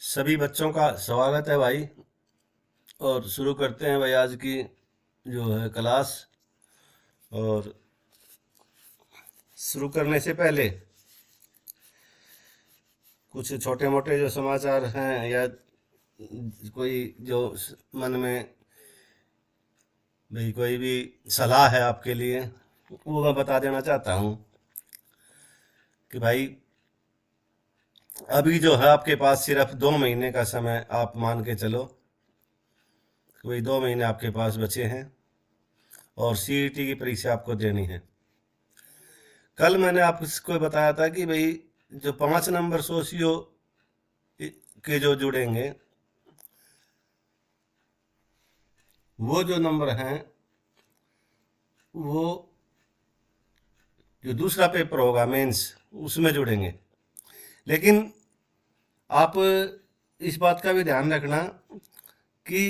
सभी बच्चों का स्वागत है भाई। और शुरू करते हैं भाई आज की जो है क्लास। और शुरू करने से पहले कुछ छोटे मोटे जो समाचार हैं या कोई जो मन में भाई कोई भी सलाह है आपके लिए, वो मैं बता देना चाहता हूँ कि भाई अभी जो है आपके पास सिर्फ 2 महीने का समय आप मान के चलो कि भाई 2 महीने आपके पास बचे हैं और सीईटी की परीक्षा आपको देनी है। कल मैंने आपको बताया था कि भाई जो 5 नंबर सोशियो के जो जुड़ेंगे, वो जो नंबर हैं वो जो दूसरा पेपर होगा मेंस, उसमें जुड़ेंगे। लेकिन आप इस बात का भी ध्यान रखना कि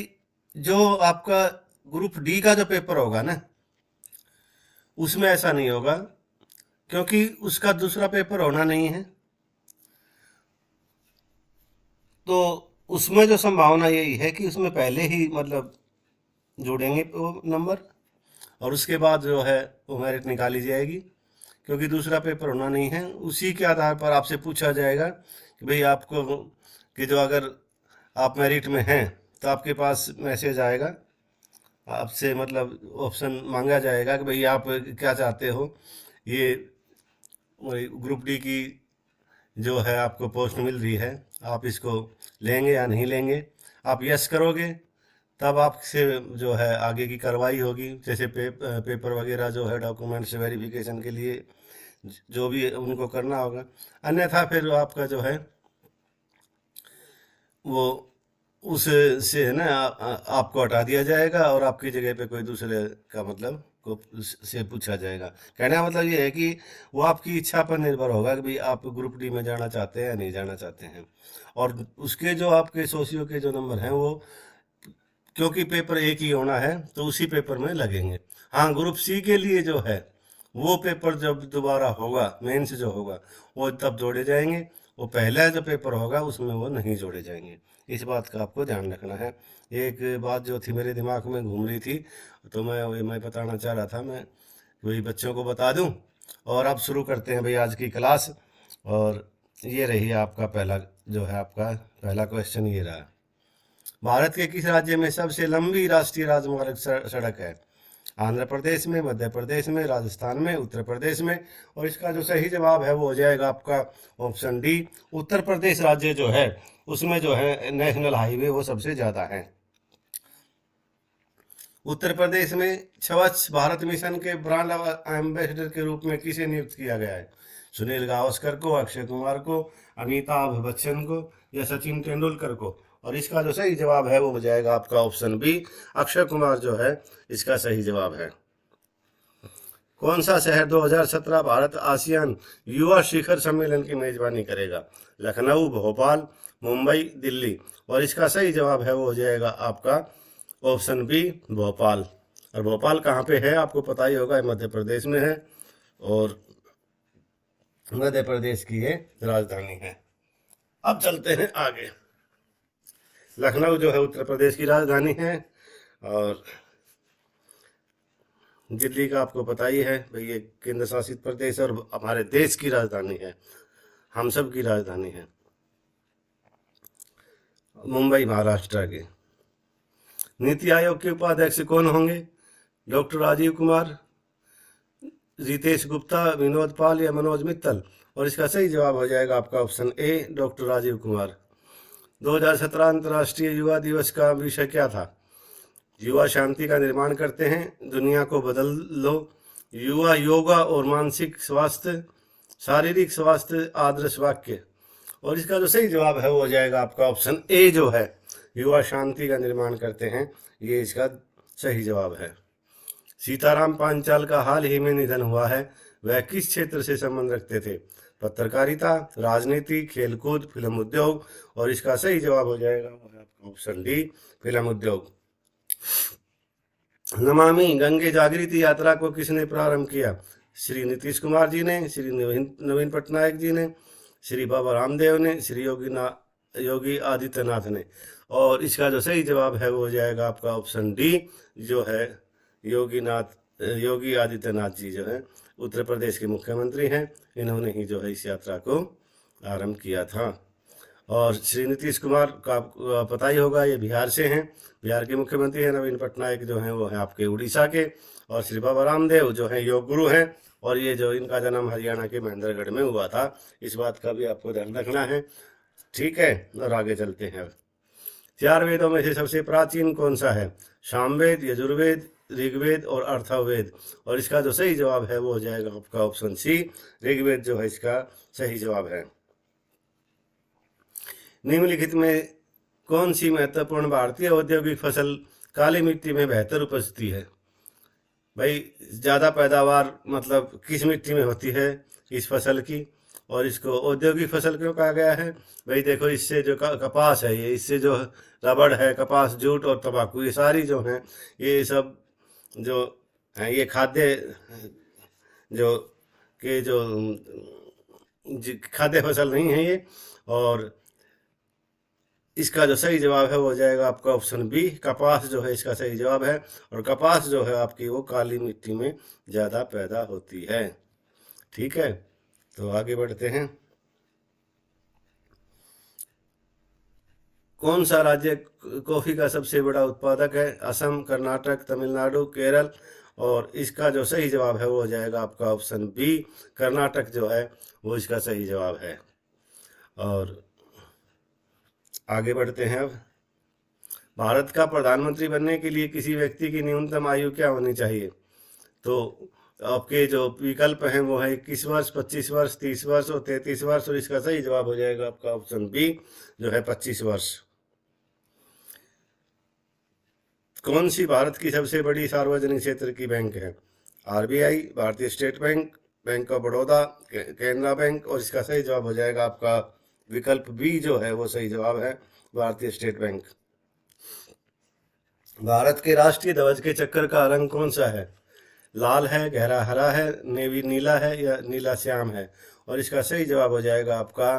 जो आपका ग्रुप डी का जो पेपर होगा ना, उसमें ऐसा नहीं होगा, क्योंकि उसका दूसरा पेपर होना नहीं है। तो उसमें जो संभावना यही है कि उसमें पहले ही मतलब जोड़ेंगे वो नंबर, और उसके बाद जो है वो मेरिट निकाली जाएगी। क्योंकि दूसरा पेपर होना नहीं है, उसी के आधार पर आपसे पूछा जाएगा कि भाई आपको कि जो अगर आप मेरिट में हैं तो आपके पास मैसेज आएगा, आपसे मतलब ऑप्शन मांगा जाएगा कि भाई आप क्या चाहते हो। ये वही ग्रुप डी की जो है आपको पोस्ट मिल रही है, आप इसको लेंगे या नहीं लेंगे। आप यस करोगे तब आपसे जो है आगे की कार्रवाई होगी, जैसे पेपर वगैरह जो है डॉक्यूमेंट्स वेरिफिकेशन के लिए जो भी उनको करना होगा। अन्यथा फिर आपका जो है वो उस से है ना आपको हटा दिया जाएगा और आपकी जगह पे कोई दूसरे का मतलब को से पूछा जाएगा। कहने का मतलब ये है कि वो आपकी इच्छा पर निर्भर होगा कि भाई आप ग्रुप डी में जाना चाहते हैं या नहीं जाना चाहते हैं। और उसके जो आपके सोशियो के जो नंबर हैं वो, क्योंकि पेपर एक ही होना है तो उसी पेपर में लगेंगे। हाँ, ग्रुप सी के लिए जो है वो पेपर जब दोबारा होगा, मेंस जो होगा, वो तब जोड़े जाएंगे। वो पहला जो पेपर होगा उसमें वो नहीं जोड़े जाएंगे। इस बात का आपको ध्यान रखना है। एक बात जो थी मेरे दिमाग में घूम रही थी, तो मैं बताना चाह रहा था, मैं वही बच्चों को बता दूं। और अब शुरू करते हैं भाई आज की क्लास। और ये रही आपका पहला जो है आपका पहला क्वेश्चन ये रहा। भारत के किस राज्य में सबसे लंबी राष्ट्रीय राजमार्ग सड़क है? आंध्र प्रदेश में, मध्य प्रदेश में, राजस्थान में, उत्तर प्रदेश में। और इसका जो सही जवाब है वो हो जाएगा आपका ऑप्शन डी, उत्तर प्रदेश राज्य जो है उसमें जो है नेशनल हाईवे वो सबसे ज़्यादा है। उत्तर प्रदेश में स्वच्छ भारत मिशन के ब्रांड एम्बेसडर के रूप में किसे नियुक्त किया गया है? सुनील गावस्कर को, अक्षय कुमार को, अमिताभ बच्चन को या सचिन तेंदुलकर को? और इसका जो सही जवाब है वो हो जाएगा आपका ऑप्शन बी, अक्षय कुमार जो है इसका सही जवाब है। कौन सा शहर 2017 भारत आसियान युवा शिखर सम्मेलन की मेजबानी करेगा? लखनऊ, भोपाल, मुंबई, दिल्ली? और इसका सही जवाब है वो हो जाएगा आपका ऑप्शन बी, भोपाल। और भोपाल कहाँ पे है आपको पता ही होगा, मध्य प्रदेश में है और मध्य प्रदेश की ये राजधानी है। अब चलते हैं आगे। लखनऊ जो है उत्तर प्रदेश की राजधानी है और दिल्ली का आपको पता ही है भाई, ये केंद्र शासित प्रदेश और हमारे देश की राजधानी है, हम सब की राजधानी है। मुंबई महाराष्ट्र की। नीति आयोग के उपाध्यक्ष कौन होंगे? डॉक्टर राजीव कुमार, रितेश गुप्ता, विनोद पाल या मनोज मित्तल? और इसका सही जवाब हो जाएगा आपका option A, doctor Rajiv Kumar. 2017 अंतर्राष्ट्रीय युवा दिवस का विषय क्या था? युवा शांति का निर्माण करते हैं, दुनिया को बदल लो, युवा योगा और मानसिक स्वास्थ्य, शारीरिक स्वास्थ्य, आदर्श वाक्य? और इसका जो सही जवाब है वो हो जाएगा आपका ऑप्शन ए जो है, युवा शांति का निर्माण करते हैं, ये इसका सही जवाब है। सीताराम पांचाल का हाल ही में निधन हुआ है, वह किस क्षेत्र से संबंध रखते थे? पत्रकारिता, राजनीति, खेलकूद, फिल्म उद्योग? और इसका सही जवाब हो जाएगा ऑप्शन डी, फिल्म उद्योग। नमामि गंगे जागृति यात्रा को किसने प्रारंभ किया? श्री नीतीश कुमार जी ने, श्री नवीन पटनायक जी ने, श्री बाबा रामदेव ने, श्री योगी योगी आदित्यनाथ ने। और इसका जो सही जवाब है वो हो जाएगा आपका ऑप्शन डी, जो है योगी आदित्यनाथ जी जो है उत्तर प्रदेश के मुख्यमंत्री हैं। इन्होंने ही जो है इस यात्रा को आरंभ किया था। और श्री नीतीश कुमार का आपको पता ही होगा, ये बिहार से हैं, बिहार के मुख्यमंत्री हैं। नवीन पटनायक जो हैं वो हैं आपके उड़ीसा के। और श्री बाबा रामदेव जो हैं योग गुरु हैं, और ये जो इनका जन्म हरियाणा के महेंद्रगढ़ में हुआ था। इस बात का भी आपको ध्यान रखना है। ठीक है, और आगे चलते हैं। अब 4 वेदों में से सबसे प्राचीन कौन सा है? सामवेद, यजुर्वेद, ऋग्वेद और अथर्ववेद। और इसका जो सही जवाब है वो हो जाएगा आपका ऑप्शन सी, ऋग्वेद जो है इसका सही जवाब है। निम्नलिखित में कौन सी महत्वपूर्ण भारतीय औद्योगिक फसल काली मिट्टी में बेहतर उपजती है? भाई ज़्यादा पैदावार मतलब किस मिट्टी में होती है इस फसल की, और इसको औद्योगिक फसल क्यों कहा गया है? भाई देखो, इससे जो कपास है, ये इससे जो रबड़ है, कपास, जूट और तंबाकू, ये सारी जो हैं, ये सब जो हैं ये खाद्य जो के जो खाद्य फसल नहीं है ये। और इसका जो सही जवाब है वो हो जाएगा आपका ऑप्शन बी, कपास जो है इसका सही जवाब है। और कपास जो है आपकी वो काली मिट्टी में ज़्यादा पैदा होती है। ठीक है, तो आगे बढ़ते हैं। कौन सा राज्य कॉफ़ी का सबसे बड़ा उत्पादक है? असम, कर्नाटक, तमिलनाडु, केरल। और इसका जो सही जवाब है वो हो जाएगा आपका ऑप्शन बी, कर्नाटक जो है वो इसका सही जवाब है। और आगे बढ़ते हैं। अब भारत का प्रधानमंत्री बनने के लिए किसी व्यक्ति की न्यूनतम आयु क्या होनी चाहिए? तो आपके जो विकल्प हैं वो है 21 वर्ष, 25 वर्ष, 30 वर्ष और 33 वर्ष। और इसका सही जवाब हो जाएगा आपका ऑप्शन बी, जो है 25 वर्ष। कौन सी भारत की सबसे बड़ी सार्वजनिक क्षेत्र की बैंक है? आरबीआई, भारतीय state bank, bank of Baroda, Canara bank. और इसका सही जवाब हो जाएगा आपका विकल्प बी, जो है वो सही जवाब है, भारतीय स्टेट बैंक। भारत के राष्ट्रीय ध्वज के चक्कर का रंग कौन सा है? लाल है, गहरा हरा है, नेवी नीला है या नीला श्याम है? और इसका सही जवाब हो जाएगा आपका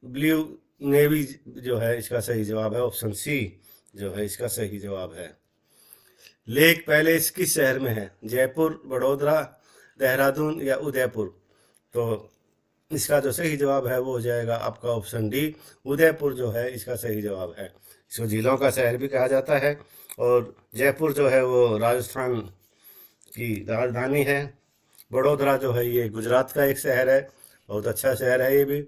ब्लू नेवी, जो है इसका सही जवाब है, ऑप्शन सी जो है इसका सही जवाब है। लेक पैलेस किस शहर में है? जयपुर, बड़ोदरा, देहरादून या उदयपुर? तो इसका जो सही जवाब है वो हो जाएगा आपका ऑप्शन डी, उदयपुर जो है इसका सही जवाब है। इसको झीलों का शहर भी कहा जाता है। और जयपुर जो है वो राजस्थान की राजधानी है। बड़ोदरा जो है ये गुजरात का एक शहर है, बहुत अच्छा शहर है ये भी।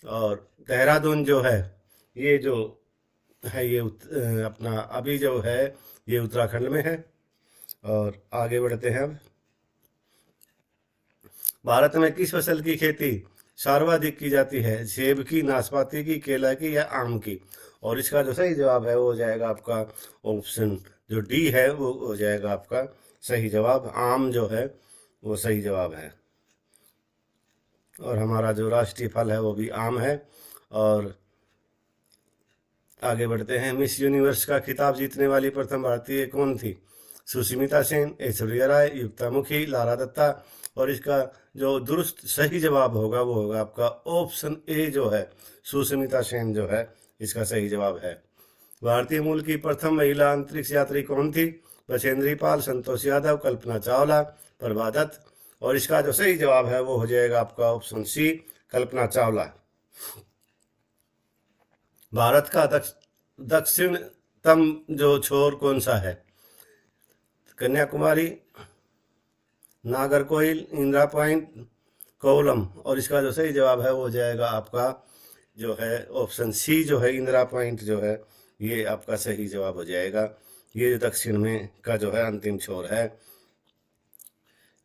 और देहरादून जो है ये जो है ये अपना अभी जो है ये उत्तराखंड में है। और आगे बढ़ते हैं। अब भारत में किस फसल की खेती सर्वाधिक की जाती है? सेब की, नाशपाती की, केला की या आम की? और इसका जो सही जवाब है वो हो जाएगा आपका ऑप्शन जो डी है, वो हो जाएगा आपका सही जवाब। आम जो है वो सही जवाब है। और हमारा जो राष्ट्रीय फल है वो भी आम है। और आगे बढ़ते हैं। मिस यूनिवर्स का खिताब जीतने वाली प्रथम भारतीय कौन थी? सुष्मिता सेन, ऐश्वर्या राय, युक्ता मुखी, लारा दत्ता। और इसका जो दुरुस्त सही जवाब होगा वो होगा आपका ऑप्शन ए, जो है सुष्मिता सेन जो है इसका सही जवाब है। भारतीय मूल की प्रथम महिला अंतरिक्ष यात्री कौन थी? बछेंद्री पाल, संतोष यादव, कल्पना चावला, प्रभा दत्त। और इसका जो सही जवाब है वो हो जाएगा आपका ऑप्शन सी, कल्पना चावला। भारत का दक्षिणतम जो छोर कौन सा है? कन्याकुमारी, नागरकोइल, इंदिरा पॉइंट, कोवलम। और इसका जो सही जवाब है वो हो जाएगा आपका जो है ऑप्शन सी, जो है इंदिरा पॉइंट जो है ये आपका सही जवाब हो जाएगा। ये जो दक्षिण में का जो है अंतिम छोर है।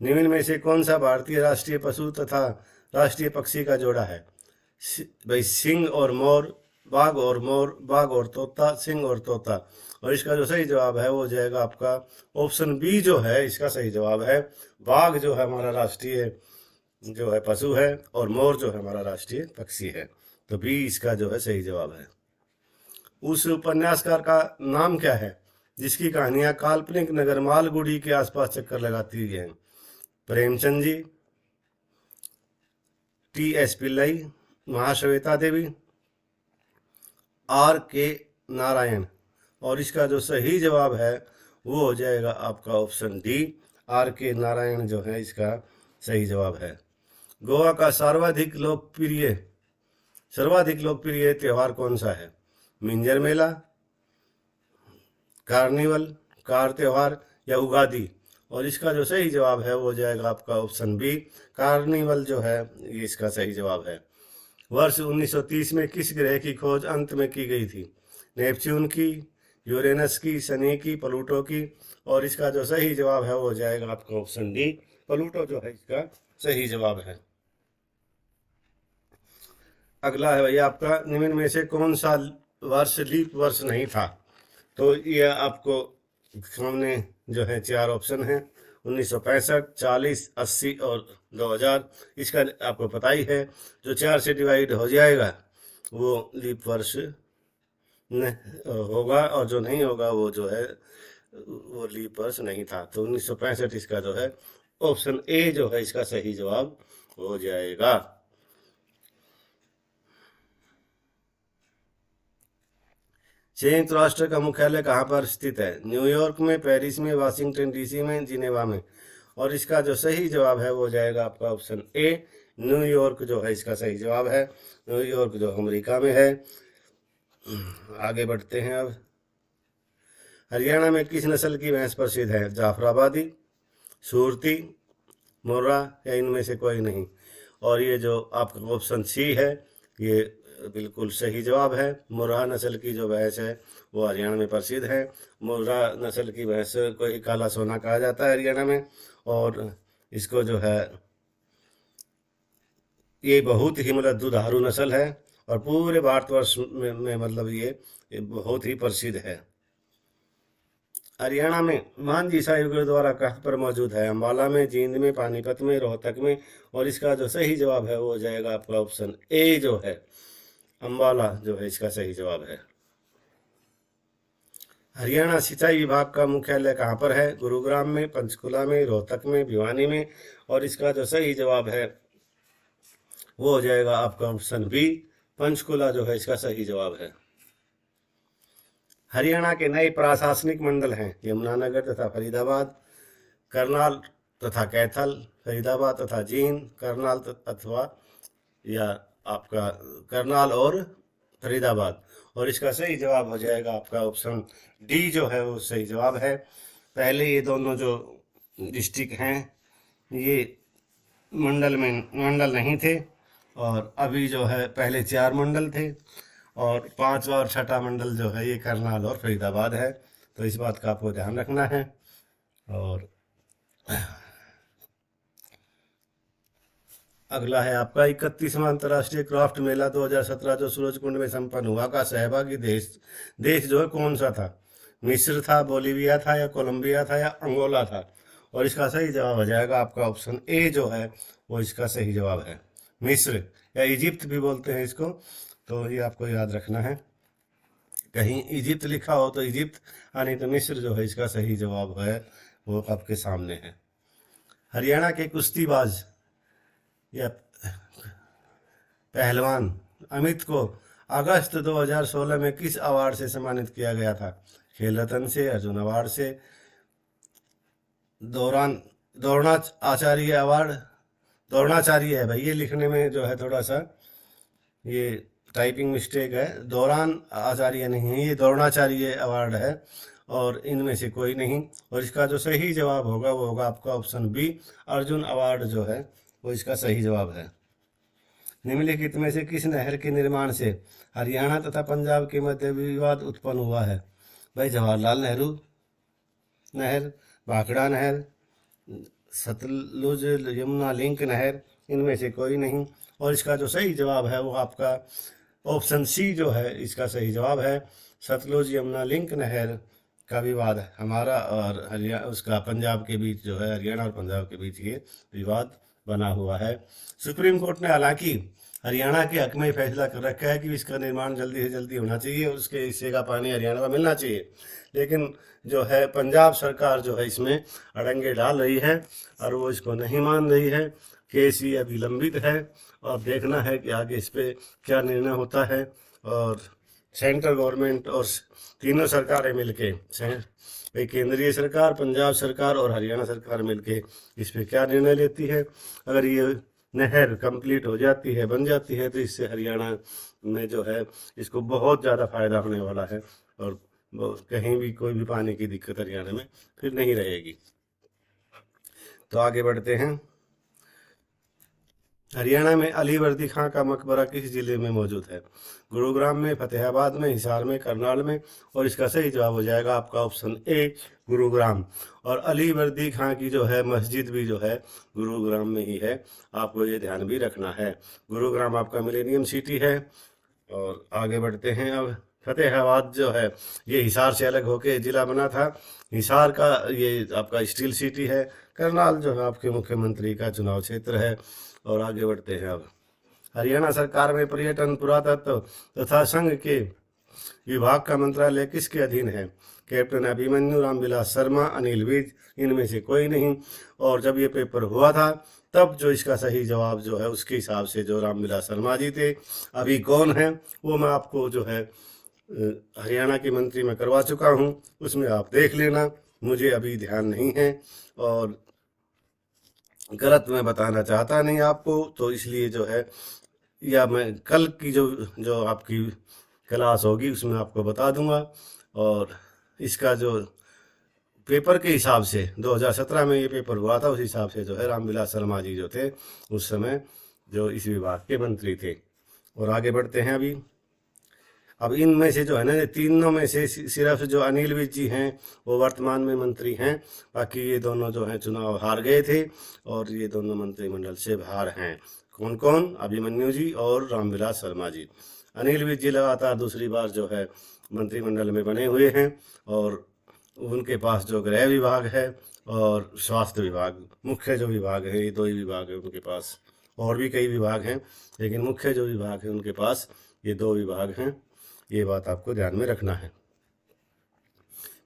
निम्न में से कौन सा भारतीय राष्ट्रीय पशु तथा राष्ट्रीय पक्षी का जोड़ा है? भाई सिंह और मोर, बाघ और मोर, बाघ और तोता, सिंह और तोता। और इसका जो सही जवाब है वो हो जाएगा आपका ऑप्शन बी, जो है इसका सही जवाब है। बाघ जो है हमारा राष्ट्रीय जो है पशु है, और मोर जो है हमारा राष्ट्रीय पक्षी है। तो बी इसका जो है सही जवाब है। उस उपन्यासकार का नाम क्या है जिसकी कहानियां काल्पनिक नगर मालगुडी के आसपास चक्कर लगाती हैं? Premchand ji, T S Pillai, Mahasweta Devi, R K Narayan, और इसका जो सही जवाब है वो हो जाएगा आपका option D, are K Narayan जो है इसका सही जवाब है। गोवा का सर्वाधिक लोकप्रिय त्यौहार कौन सा है? मिंजर मेला, कार्निवल, कार त्यौहार या उगादी? और इसका जो सही जवाब है वो हो जाएगा आपका ऑप्शन बी, कार्निवल जो है ये इसका सही जवाब है। वर्ष 1930 में किस ग्रह की खोज अंत में की गई थी? नेपच्यून की, यूरेनस की, शनि की, प्लूटो की? और इसका जो सही जवाब है वो हो जाएगा आपका ऑप्शन डी, प्लूटो जो है इसका सही जवाब है। अगला है भैया आपका, निम्न में से कौन सा वर्ष लीप वर्ष नहीं था? तो ये आपको सामने जो है चार ऑप्शन हैं, 1965, 40, 80 और 2000। इसका आपको पता ही है, जो 4 से डिवाइड हो जाएगा वो लीप वर्ष होगा, और जो नहीं होगा वो जो है वो लीप वर्ष नहीं था। तो 1965 इसका जो है ऑप्शन ए जो है इसका सही जवाब हो जाएगा। संयुक्त राष्ट्र का मुख्यालय कहाँ पर स्थित है? न्यूयॉर्क में, पेरिस में, वाशिंगटन डीसी में, जिनेवा में? और इसका जो सही जवाब है वो हो जाएगा आपका ऑप्शन ए, न्यूयॉर्क जो है इसका सही जवाब है। न्यूयॉर्क जो अमेरिका में है। आगे बढ़ते हैं अब। हरियाणा में किस नस्ल की भैंस प्रसिद्ध है? जाफराबादी, सूरती, मुर्रा या इनमें से कोई नहीं? और ये जो आपका ऑप्शन सी है ये बिल्कुल सही जवाब है। मुर्रा नस्ल की जो भैंस है वो हरियाणा में प्रसिद्ध है। मुर्रा नस्ल की भैंस को ही काला सोना कहा जाता है हरियाणा में, और इसको जो है ये बहुत ही मतलब दुधारू नस्ल है, और पूरे भारतवर्ष में मतलब ये बहुत ही प्रसिद्ध है। हरियाणा में मांझी साहिब गुरुद्वारा कहाँ पर मौजूद है? अम्बाला में, जींद में, पानीपत में, रोहतक में? और इसका जो सही जवाब है वो हो जाएगा आपका ऑप्शन ए जो है, अम्बाला जो है इसका सही जवाब है। हरियाणा सिंचाई विभाग का मुख्यालय कहाँ पर है? गुरुग्राम में, पंचकुला में, रोहतक में, भिवानी में? और इसका जो सही जवाब है वो हो जाएगा आपका ऑप्शन बी, पंचकुला जो है इसका सही जवाब है। हरियाणा के नए प्रशासनिक मंडल हैं यमुनानगर तथा फरीदाबाद, करनाल तथा कैथल, फरीदाबाद तथा जींद, करनाल अथवा या आपका करनाल और फरीदाबाद? और इसका सही जवाब हो जाएगा आपका ऑप्शन डी जो है वो सही जवाब है। पहले ये दोनों जो डिस्ट्रिक्ट हैं ये मंडल नहीं थे, और अभी जो है पहले 4 मंडल थे, और 5वां और 6ठा मंडल जो है ये करनाल और फरीदाबाद है। तो इस बात का आपको ध्यान रखना है। और अगला है आपका 31वां अंतर्राष्ट्रीय क्राफ्ट मेला 2017 जो सूरजकुंड में संपन्न हुआ का सहभागी देश जो है कौन सा था? मिस्र था, बोलीविया था, या कोलंबिया था, या अंगोला था? और इसका सही जवाब हो जाएगा आपका ऑप्शन ए जो है वो इसका सही जवाब है। मिस्र या इजिप्ट भी बोलते हैं इसको, तो ये आपको याद रखना है। कहीं इजिप्ट लिखा हो तो इजिप्ट, नहीं तो मिस्र जो है इसका सही जवाब है वो आपके सामने है। हरियाणा के कुश्तीबाज या पहलवान अमित को अगस्त 2016 में किस अवार्ड से सम्मानित किया गया था? खेल रत्न से, अर्जुन अवार्ड से, द्रोणाचार्य अवार्ड, द्रोणाचार्य है भाई, ये लिखने में जो है थोड़ा सा ये टाइपिंग मिस्टेक है, दौरान आचार्य नहीं है, ये द्रोणाचार्य अवार्ड है, और इनमें से कोई नहीं। और इसका जो सही जवाब होगा वो होगा आपका ऑप्शन बी, अर्जुन अवार्ड जो है वो इसका सही जवाब है। निम्नलिखित में से किस नहर के निर्माण से हरियाणा तथा पंजाब के मध्य विवाद उत्पन्न हुआ है? भाई जवाहरलाल नेहरू नहर, भाखड़ा नहर, सतलुज यमुना लिंक नहर, इनमें से कोई नहीं। और इसका जो सही जवाब है वो आपका ऑप्शन सी जो है इसका सही जवाब है। सतलुज यमुना लिंक नहर का विवाद हमारा और हरियाणा उसका पंजाब के बीच जो है, हरियाणा और पंजाब के बीच ये विवाद बना हुआ है। सुप्रीम कोर्ट ने हालांकि हरियाणा के हक में फैसला कर रखा है कि इसका निर्माण जल्दी से जल्दी होना चाहिए और उसके हिस्से का पानी हरियाणा को मिलना चाहिए, लेकिन जो है पंजाब सरकार जो है इसमें अड़ंगे डाल रही है और वो इसको नहीं मान रही है। केस ये अभी लंबित है और देखना है कि आगे इस पर क्या निर्णय होता है। और सेंट्रल गवर्नमेंट और तीनों सरकारें मिलके, भाई केंद्रीय सरकार, पंजाब सरकार और हरियाणा सरकार मिलके इस पे क्या निर्णय लेती है। अगर ये नहर कंप्लीट हो जाती है, बन जाती है, तो इससे हरियाणा में जो है इसको बहुत ज़्यादा फायदा होने वाला है और कहीं भी कोई भी पानी की दिक्कत हरियाणा में फिर नहीं रहेगी। तो आगे बढ़ते हैं। हरियाणा में अली वर्दी खां का मकबरा किस जिले में मौजूद है? गुरुग्राम में, फतेहाबाद में, हिसार में, करनाल में। और इसका सही जवाब हो जाएगा आपका ऑप्शन ए, गुरुग्राम। और अली वर्दी खां की जो है मस्जिद भी जो है गुरुग्राम में ही है, आपको ये ध्यान भी रखना है। गुरुग्राम आपका मिलेनियम सिटी है। और आगे बढ़ते हैं अब। फतेहाबाद जो है ये हिसार से अलग होके ज़िला बना था। हिसार का ये आपका स्टील सिटी है। करनाल जो है आपके मुख्यमंत्री का चुनाव क्षेत्र है। और आगे बढ़ते हैं अब। हरियाणा सरकार में पर्यटन, पुरातत्व तथा संघ के विभाग का मंत्रालय किसके अधीन है? कैप्टन अभिमन्यु, रामविलास शर्मा, अनिल विज, इनमें से कोई नहीं। और जब ये पेपर हुआ था तब जो इसका सही जवाब जो है उसके हिसाब से जो रामविलास शर्मा जी थे, अभी कौन है वो मैं आपको जो है हरियाणा की मंत्री में करवा चुका हूँ, उसमें आप देख लेना, मुझे अभी ध्यान नहीं है और गलत मैं बताना चाहता नहीं आपको, तो इसलिए जो है या मैं कल की जो आपकी क्लास होगी उसमें आपको बता दूंगा। और इसका जो पेपर के हिसाब से 2017 में ये पेपर हुआ था, उस हिसाब से जो है रामविलास शर्मा जी जो थे उस समय जो इस विभाग के मंत्री थे। और आगे बढ़ते हैं अभी। अब इनमें से जो है ना, तीनों में से सिर्फ जो अनिल विज जी हैं वो वर्तमान में मंत्री हैं, बाकी ये दोनों जो हैं चुनाव हार गए थे और ये दोनों मंत्रिमंडल से बाहर हैं। कौन कौन? अभिमन्यु जी और रामविलास शर्मा जी। अनिल विज जी लगातार दूसरी बार जो है मंत्रिमंडल में बने हुए हैं और उनके पास जो गृह विभाग है और स्वास्थ्य विभाग, मुख्य जो विभाग है, ये दो ही विभाग है उनके पास। और भी कई विभाग हैं लेकिन मुख्य जो विभाग है उनके पास ये दो विभाग हैं, ये बात आपको ध्यान में रखना है।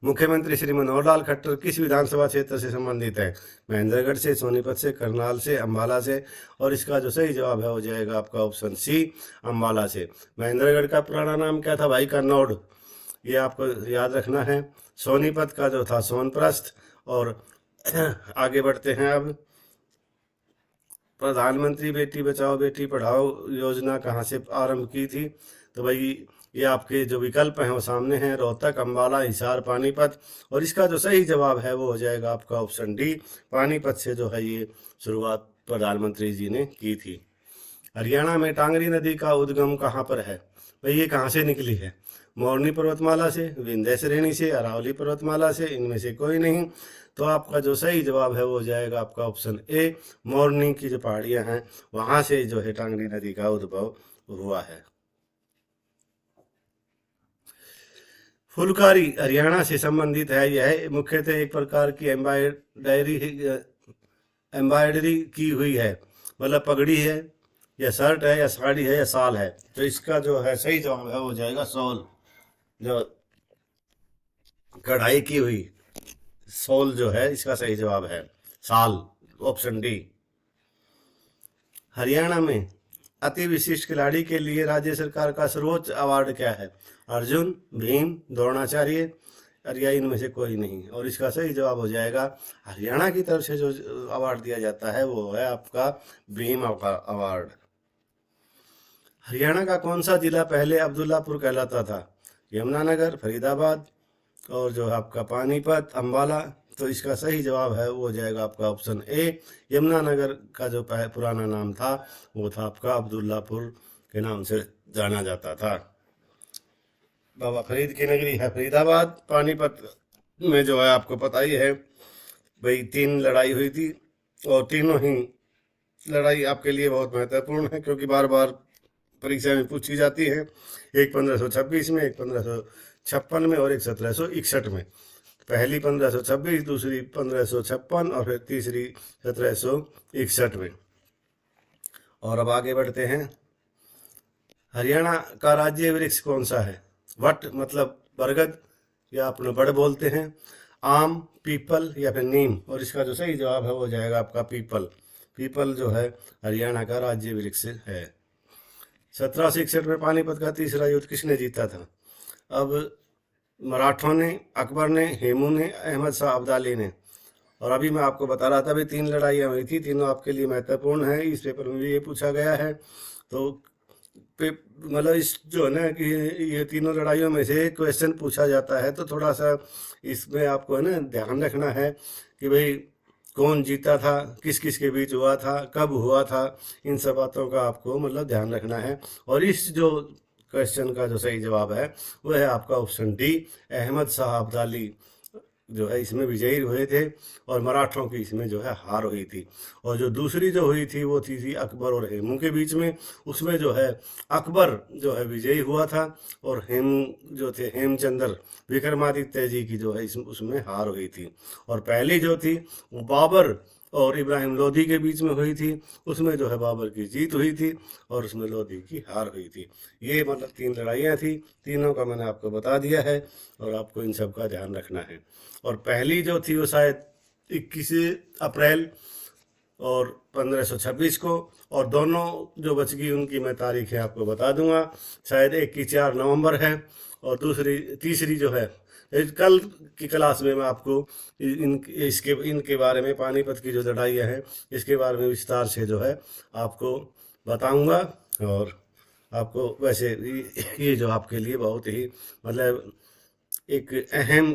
मुख्यमंत्री श्री मनोहर लाल खट्टर किस विधानसभा क्षेत्र से संबंधित है? महेंद्रगढ़ से, सोनीपत से, करनाल से, अम्बाला से। और इसका जो सही जवाब है हो जाएगा आपका ऑप्शन सी, अम्बाला से। महेंद्रगढ़ का पुराना नाम क्या था भाई? कन्नौड़, ये आपको याद रखना है। सोनीपत का जो था सोनप्रस्थ। और आगे बढ़ते हैं अब। प्रधानमंत्री बेटी बचाओ बेटी पढ़ाओ योजना कहाँ से आरंभ की थी? तो भाई ये आपके जो विकल्प हैं वो सामने हैं, रोहतक, अम्बाला, हिसार, पानीपत। और इसका जो सही जवाब है वो हो जाएगा आपका ऑप्शन डी, पानीपत से जो है ये शुरुआत प्रधानमंत्री जी ने की थी। हरियाणा में टांगरी नदी का उद्गम कहाँ पर है? भाई ये कहाँ से निकली है? मोरनी पर्वतमाला से, विंध्य श्रेणी से, अरावली पर्वतमाला से, इनमें से कोई नहीं। तो आपका जो सही जवाब है वो हो जाएगा आपका ऑप्शन ए, मोरनी की जो पहाड़ियाँ हैं वहाँ से जो है टांगरी नदी का उद्भव हुआ है। फुलकारी हरियाणा से संबंधित है। यह मुख्यतः एक प्रकार की एम्ब्रॉयडरी की हुई है, मतलब पगड़ी है या शर्ट है या साड़ी है या शाल है। तो इसका जो है सही जवाब है वो जाएगा शॉल, जो कढ़ाई की हुई शॉल जो है इसका सही जवाब है शाल, ऑप्शन डी। हरियाणा में अति विशिष्ट खिलाड़ी के लिए राज्य सरकार का सर्वोच्च अवार्ड क्या है? अर्जुन, भीम, द्रोणाचार्य, या इनमें से कोई नहीं। और इसका सही जवाब हो जाएगा हरियाणा की तरफ से जो अवार्ड दिया जाता है वो है आपका भीम अवार्ड। हरियाणा का कौन सा जिला पहले अब्दुल्लापुर कहलाता था? यमुनानगर, फरीदाबाद और जो आपका पानीपत, अम्बाला। तो इसका सही जवाब है वो हो जाएगा आपका ऑप्शन ए, यमुनानगर का जो पुराना नाम था वो था आपका अब्दुल्लापुर के नाम से जाना जाता था। बाबा फरीद की नगरी है फरीदाबाद। पानीपत में जो है आपको पता ही है भाई 3 लड़ाई हुई थी और तीनों ही लड़ाई आपके लिए बहुत महत्वपूर्ण है क्योंकि बार बार परीक्षा में पूछी जाती है। एक 1526 में, एक 1556 में और एक 1761 में। पहली 1526, दूसरी 1556 और फिर तीसरी 1761 में। और अब आगे बढ़ते हैं। हरियाणा का राज्य वृक्ष कौन सा है? वट मतलब बरगद या अपने बड़ बोलते हैं, आम, पीपल या फिर नीम। और इसका जो सही जवाब है वो हो जाएगा आपका पीपल। पीपल जो है हरियाणा का राज्य वृक्ष है। 1761 में पानीपत का तीसरा युद्ध किसने जीता था? अब मराठों ने, अकबर ने, हेमू ने, अहमद शाह अब्दाली ने। और अभी मैं आपको बता रहा था अभी 3 लड़ाइयाँ हुई थी, तीनों आपके लिए महत्वपूर्ण है, इस पेपर में भी ये पूछा गया है। तो मतलब इस जो है ना कि ये तीनों लड़ाइयों में से एक क्वेश्चन पूछा जाता है, तो थोड़ा सा इसमें आपको है ना ध्यान रखना है कि भाई कौन जीता था, किस किस के बीच हुआ था, कब हुआ था, इन सब बातों का आपको मतलब ध्यान रखना है। और इस जो क्वेश्चन का जो सही जवाब है वो है आपका ऑप्शन डी, अहमद शाह अब्दाली जो है इसमें विजयी हुए थे और मराठों की इसमें जो है हार हुई थी। और जो दूसरी जो हुई थी वो थी अकबर और हेमू के बीच में, उसमें जो है अकबर जो है विजयी हुआ था और हेमू जो थे हेमचंद्र विक्रमादित्य जी की जो है उसमें हार हुई थी। और पहली जो थी वो बाबर और इब्राहिम लोधी के बीच में हुई थी, उसमें जो है बाबर की जीत हुई थी और उसमें लोधी की हार हुई थी। ये मतलब 3 लड़ाइयाँ थी, तीनों का मैंने आपको बता दिया है और आपको इन सब का ध्यान रखना है। और पहली जो थी वो शायद 21 अप्रैल और 1526 को, और दोनों जो बच गई उनकी मैं तारीखें आपको बता दूंगा। शायद एक की 4 नवंबर है और तीसरी जो है कल की क्लास में मैं आपको इनके बारे में, पानीपत की जो लड़ाइयाँ हैं इसके बारे में विस्तार से जो है आपको बताऊंगा। और आपको वैसे ये जो आपके लिए बहुत ही मतलब एक अहम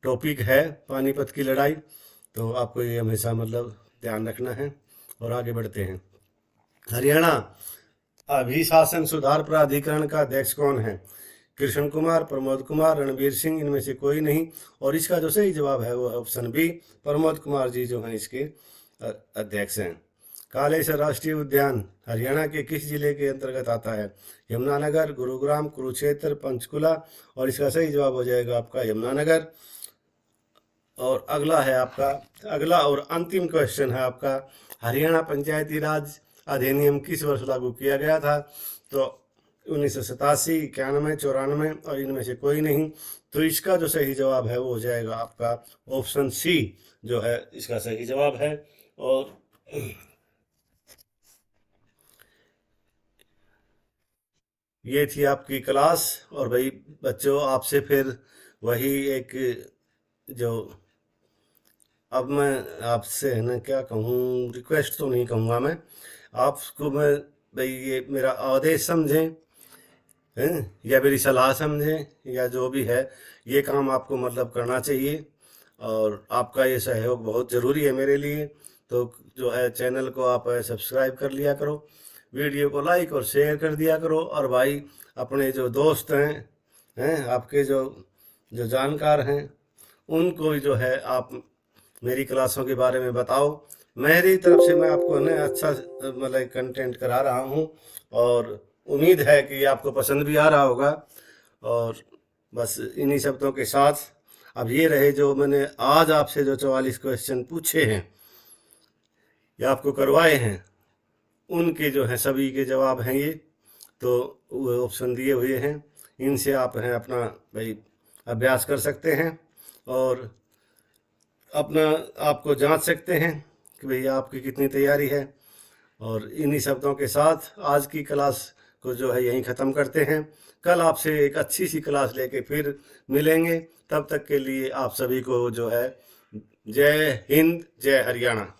टॉपिक है पानीपत की लड़ाई, तो आपको ये हमेशा मतलब ध्यान रखना है। और आगे बढ़ते हैं। हरियाणा अभिशासन सुधार प्राधिकरण का अध्यक्ष कौन है? कृष्ण कुमार, प्रमोद कुमार, रणबीर सिंह, इनमें से कोई नहीं। और इसका जो सही जवाब है वो ऑप्शन बी, प्रमोद कुमार जी जो हैं इसके अध्यक्ष हैं। कालेश्वर राष्ट्रीय उद्यान हरियाणा के किस जिले के अंतर्गत आता है? यमुनानगर, गुरुग्राम, कुरुक्षेत्र, पंचकुला। और इसका सही जवाब हो जाएगा आपका यमुनानगर। और अगला और अंतिम क्वेश्चन है आपका, हरियाणा पंचायती राज अधिनियम किस वर्ष लागू किया गया था? तो 1987, 91, 94 और इनमें से कोई नहीं। तो इसका जो सही जवाब है वो हो जाएगा आपका ऑप्शन सी जो है इसका सही जवाब है। और ये थी आपकी क्लास। और भाई बच्चों आपसे फिर वही एक जो अब मैं आपसे है ना क्या कहूँ, रिक्वेस्ट तो नहीं कहूँगा मैं आपको, मैं भाई ये मेरा आदेश समझें हैं या मेरी सलाह समझें या जो भी है, ये काम आपको मतलब करना चाहिए। और आपका ये सहयोग बहुत ज़रूरी है मेरे लिए। तो जो है चैनल को आप सब्सक्राइब कर लिया करो, वीडियो को लाइक और शेयर कर दिया करो। और भाई अपने जो दोस्त हैं आपके जो जो जानकार हैं उनको जो है आप मेरी क्लासों के बारे में बताओ। मेरी तरफ से मैं आपको ना अच्छा मतलब कंटेंट करा रहा हूँ और उम्मीद है कि आपको पसंद भी आ रहा होगा। और बस इन्हीं शब्दों के साथ अब ये रहे जो मैंने आज आपसे जो 44 क्वेश्चन पूछे हैं या आपको करवाए हैं, उनके जो हैं सभी के जवाब हैं ये। तो वो ऑप्शन दिए हुए हैं, इनसे आप हैं अपना भाई अभ्यास कर सकते हैं और अपना आपको जांच सकते हैं कि भैया आपकी कितनी तैयारी है। और इन्हीं शब्दों के साथ आज की क्लास को जो है यहीं ख़त्म करते हैं। कल आपसे एक अच्छी सी क्लास लेके फिर मिलेंगे। तब तक के लिए आप सभी को जो है जय हिंद, जय हरियाणा।